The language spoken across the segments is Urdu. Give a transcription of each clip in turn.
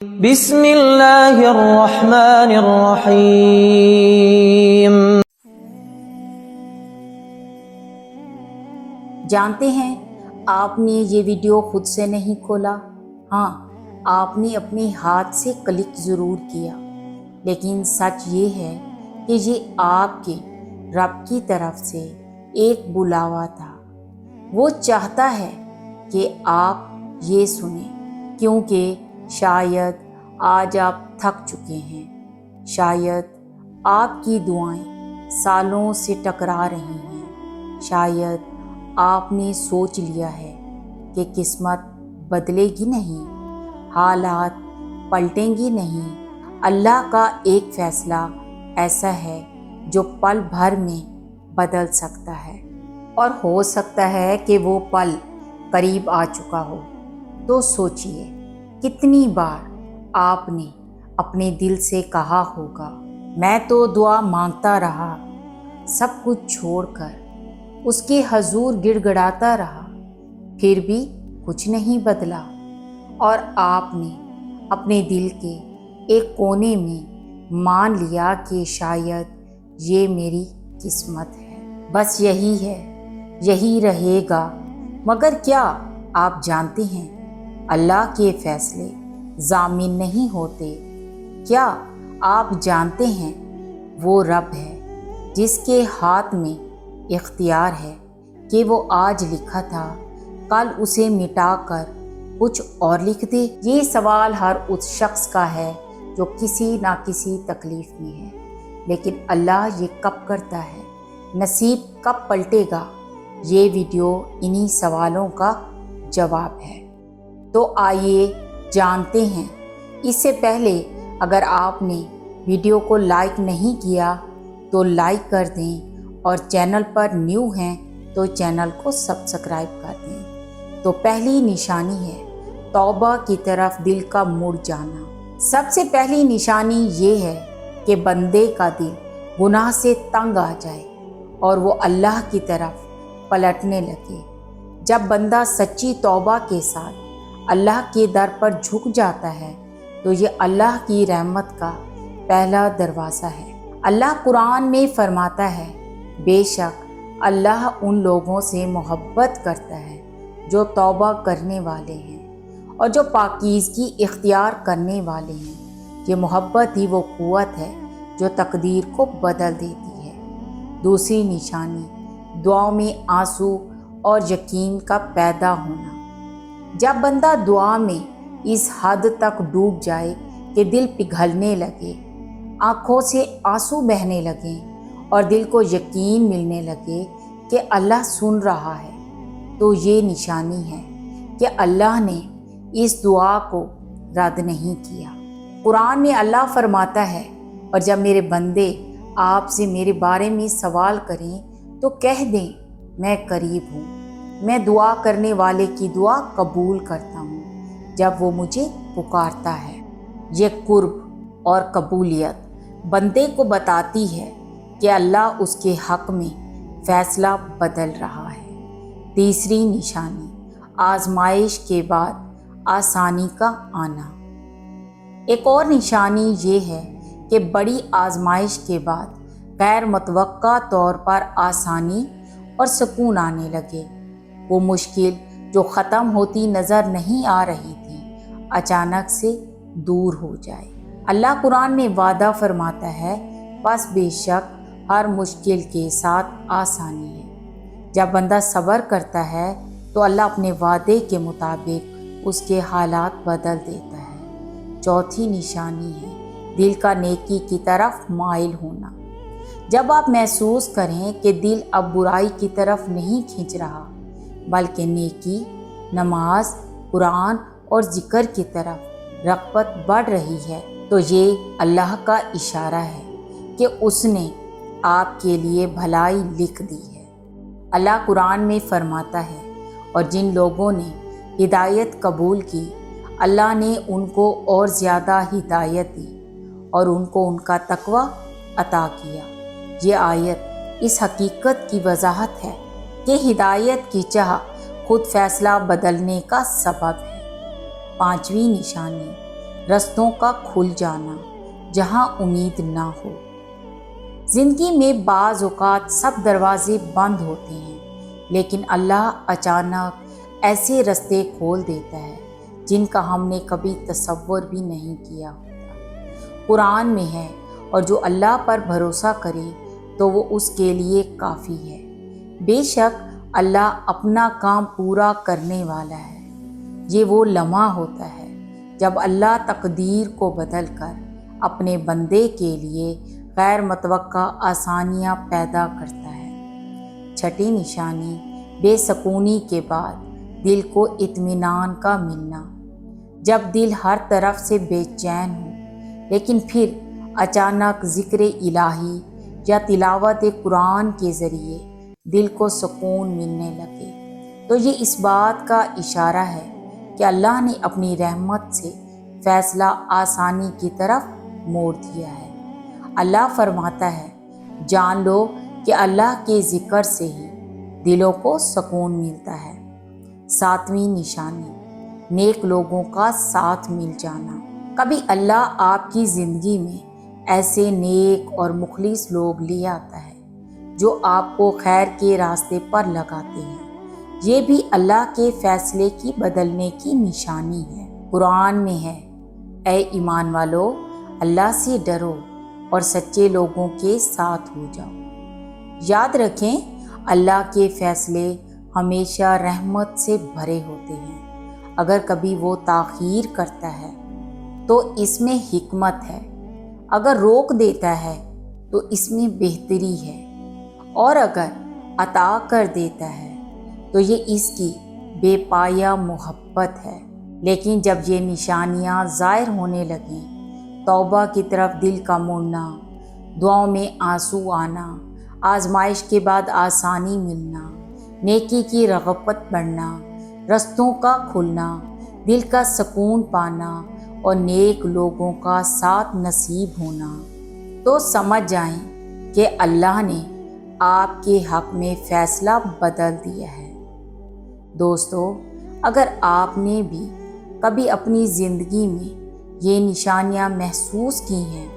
بسم اللہ الرحمن الرحیم۔ جانتے ہیں آپ نے یہ ویڈیو خود سے نہیں کھولا، ہاں آپ نے اپنے ہاتھ سے کلک ضرور کیا، لیکن سچ یہ ہے کہ یہ آپ کے رب کی طرف سے ایک بلاوا تھا۔ وہ چاہتا ہے کہ آپ یہ سنیں، کیونکہ شاید آج آپ تھک چکے ہیں، شاید آپ کی دعائیں سالوں سے ٹکرا رہی ہیں، شاید آپ نے سوچ لیا ہے کہ قسمت بدلے گی نہیں، حالات پلٹیں گی نہیں۔ اللہ کا ایک فیصلہ ایسا ہے جو پل بھر میں بدل سکتا ہے، اور ہو سکتا ہے کہ وہ پل قریب آ چکا ہو۔ تو سوچئے، کتنی بار آپ نے اپنے دل سے کہا ہوگا، میں تو دعا مانگتا رہا، سب کچھ چھوڑ کر اس کے حضور گڑ گڑاتا رہا، پھر بھی کچھ نہیں بدلا۔ اور آپ نے اپنے دل کے ایک کونے میں مان لیا کہ شاید یہ میری قسمت ہے، بس یہی ہے، یہی رہے گا۔ مگر کیا آپ جانتے ہیں اللہ کے فیصلے ضامن نہیں ہوتے؟ کیا آپ جانتے ہیں وہ رب ہے جس کے ہاتھ میں اختیار ہے کہ وہ آج لکھا تھا کل اسے مٹا کر کچھ اور لکھ دے؟ یہ سوال ہر اس شخص کا ہے جو کسی نہ کسی تکلیف میں ہے، لیکن اللہ یہ کب کرتا ہے، نصیب کب پلٹے گا؟ یہ ویڈیو انہی سوالوں کا جواب ہے۔ تو آئیے جانتے ہیں۔ اس سے پہلے اگر آپ نے ویڈیو کو لائک نہیں کیا تو لائک کر دیں، اور چینل پر نیو ہیں تو چینل کو سبسکرائب کر دیں۔ تو پہلی نشانی ہے توبہ کی طرف دل کا مڑ جانا۔ سب سے پہلی نشانی یہ ہے کہ بندے کا دل گناہ سے تنگ آ جائے اور وہ اللہ کی طرف پلٹنے لگے۔ جب بندہ سچی توبہ کے ساتھ اللہ کے در پر جھک جاتا ہے تو یہ اللہ کی رحمت کا پہلا دروازہ ہے۔ اللہ قرآن میں فرماتا ہے، بے شک اللہ ان لوگوں سے محبت کرتا ہے جو توبہ کرنے والے ہیں اور جو پاکیزگی اختیار کرنے والے ہیں۔ یہ محبت ہی وہ قوت ہے جو تقدیر کو بدل دیتی ہے۔ دوسری نشانی دعاؤں میں آنسو اور یقین کا پیدا ہونا۔ جب بندہ دعا میں اس حد تک ڈوب جائے کہ دل پگھلنے لگے، آنکھوں سے آنسو بہنے لگیں اور دل کو یقین ملنے لگے کہ اللہ سن رہا ہے، تو یہ نشانی ہے کہ اللہ نے اس دعا کو رد نہیں کیا۔ قرآن میں اللہ فرماتا ہے، اور جب میرے بندے آپ سے میرے بارے میں سوال کریں تو کہہ دیں میں قریب ہوں، میں دعا کرنے والے کی دعا قبول کرتا ہوں جب وہ مجھے پکارتا ہے۔ یہ قرب اور قبولیت بندے کو بتاتی ہے کہ اللہ اس کے حق میں فیصلہ بدل رہا ہے۔ تیسری نشانی آزمائش کے بعد آسانی کا آنا۔ ایک اور نشانی یہ ہے کہ بڑی آزمائش کے بعد غیر متوقع طور پر آسانی اور سکون آنے لگے۔ وہ مشکل جو ختم ہوتی نظر نہیں آ رہی تھی اچانک سے دور ہو جائے۔ اللہ قرآن میں وعدہ فرماتا ہے، بس بے شک ہر مشکل کے ساتھ آسانی ہے۔ جب بندہ صبر کرتا ہے تو اللہ اپنے وعدے کے مطابق اس کے حالات بدل دیتا ہے۔ چوتھی نشانی ہے دل کا نیکی کی طرف مائل ہونا۔ جب آپ محسوس کریں کہ دل اب برائی کی طرف نہیں کھنچ رہا بلکہ نیکی، نماز، قرآن اور ذکر کی طرف رغبت بڑھ رہی ہے، تو یہ اللہ کا اشارہ ہے کہ اس نے آپ کے لیے بھلائی لکھ دی ہے۔ اللہ قرآن میں فرماتا ہے، اور جن لوگوں نے ہدایت قبول کی اللہ نے ان کو اور زیادہ ہدایت دی اور ان کو ان کا تقوی عطا کیا۔ یہ آیت اس حقیقت کی وضاحت ہے کہ ہدایت کی چاہ خود فیصلہ بدلنے کا سبب ہے۔ پانچویں نشانی رستوں کا کھل جانا جہاں امید نہ ہو۔ زندگی میں بعض اوقات سب دروازے بند ہوتے ہیں، لیکن اللہ اچانک ایسے رستے کھول دیتا ہے جن کا ہم نے کبھی تصور بھی نہیں کیا ہوتا۔ قرآن میں ہے، اور جو اللہ پر بھروسہ کرے تو وہ اس کے لیے کافی ہے۔ بے شک اللہ اپنا کام پورا کرنے والا ہے۔ یہ وہ لمحہ ہوتا ہے جب اللہ تقدیر کو بدل کر اپنے بندے کے لیے غیر متوقع آسانیاں پیدا کرتا ہے۔ چھٹی نشانی، بے سکونی کے بعد دل کو اطمینان کا ملنا۔ جب دل ہر طرف سے بے چین ہو لیکن پھر اچانک ذکر الہی یا تلاوت قرآن کے ذریعے دل کو سکون ملنے لگے، تو یہ اس بات کا اشارہ ہے کہ اللہ نے اپنی رحمت سے فیصلہ آسانی کی طرف موڑ دیا ہے۔ اللہ فرماتا ہے، جان لو کہ اللہ کے ذکر سے ہی دلوں کو سکون ملتا ہے۔ ساتویں نشانی، نیک لوگوں کا ساتھ مل جانا۔ کبھی اللہ آپ کی زندگی میں ایسے نیک اور مخلص لوگ لے آتا ہے جو آپ کو خیر کے راستے پر لگاتے ہیں۔ یہ بھی اللہ کے فیصلے کی بدلنے کی نشانی ہے۔ قرآن میں ہے، اے ایمان والو، اللہ سے ڈرو اور سچے لوگوں کے ساتھ ہو جاؤ۔ یاد رکھیں، اللہ کے فیصلے ہمیشہ رحمت سے بھرے ہوتے ہیں۔ اگر کبھی وہ تاخیر کرتا ہے تو اس میں حکمت ہے، اگر روک دیتا ہے تو اس میں بہتری ہے، اور اگر عطا کر دیتا ہے تو یہ اس کی بے پایہ محبت ہے۔ لیکن جب یہ نشانیاں ظاہر ہونے لگیں، توبہ کی طرف دل کا مڑنا، دعاؤں میں آنسو آنا، آزمائش کے بعد آسانی ملنا، نیکی کی رغبت بڑھنا، رستوں کا کھلنا، دل کا سکون پانا اور نیک لوگوں کا ساتھ نصیب ہونا، تو سمجھ جائیں کہ اللہ نے آپ کے حق میں فیصلہ بدل دیا ہے۔ دوستو، اگر آپ نے بھی کبھی اپنی زندگی میں یہ نشانیاں محسوس کی ہیں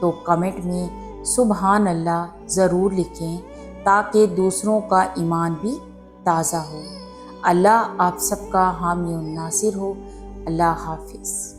تو کمنٹ میں سبحان اللہ ضرور لکھیں تاکہ دوسروں کا ایمان بھی تازہ ہو۔ اللہ آپ سب کا حامی و ناصر ہو۔ اللہ حافظ۔